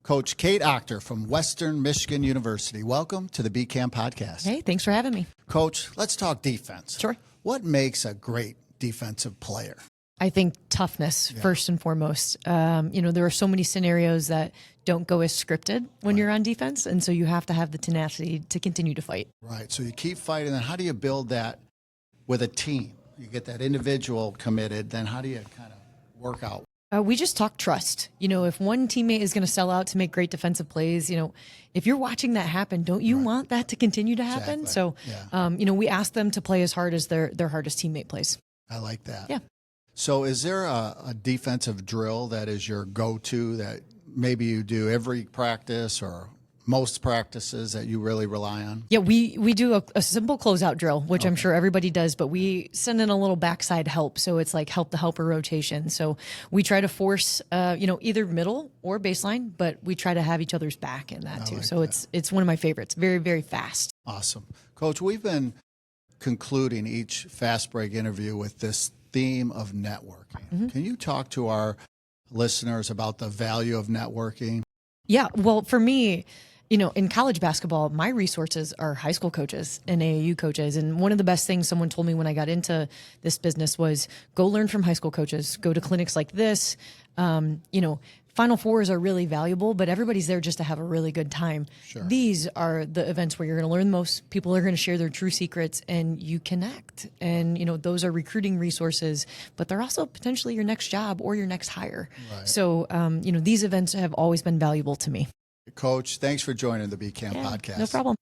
Coach Kate Achter from Western Michigan University. Welcome to the BCAM Podcast. Hey, thanks for having me. Coach, let's talk defense. Sure. What makes a great defensive player? I think toughness, first and foremost. There are so many scenarios that don't go as scripted when you're on defense, and so you have to have the tenacity to continue to fight. Right. So you keep fighting. Then how do you build that with a team? You get that individual committed. Then how do you kind of work out? We just talk trust. If one teammate is going to sell out to make great defensive plays, if you're watching that happen, don't you want that to continue to happen? Exactly. So, we ask them to play as hard as their hardest teammate plays. I like that. Yeah. So is there a defensive drill that is your go-to that maybe you do every practice or most practices that you really rely on? Yeah, we do a simple closeout drill, which I'm sure everybody does, but we send in a little backside help. So it's like help the helper rotation. So we try to force, either middle or baseline, but we try to have each other's back in that too. Like so that. It's one of my favorites. Very, very fast. Awesome. Coach, we've been concluding each Fastbreak interview with this theme of networking. Can you talk to our listeners about the value of networking? Yeah, well, for me, in college basketball, my resources are high school coaches and AAU coaches. And one of the best things someone told me when I got into this business was go learn from high school coaches, go to clinics like this. Final Fours are really valuable, but everybody's there just to have a really good time. Sure. These are the events where you're going to learn the most. People are going to share their true secrets and you connect. And, those are recruiting resources, but they're also potentially your next job or your next hire. Right. So, these events have always been valuable to me. Coach, thanks for joining the BCAM Podcast. No problem.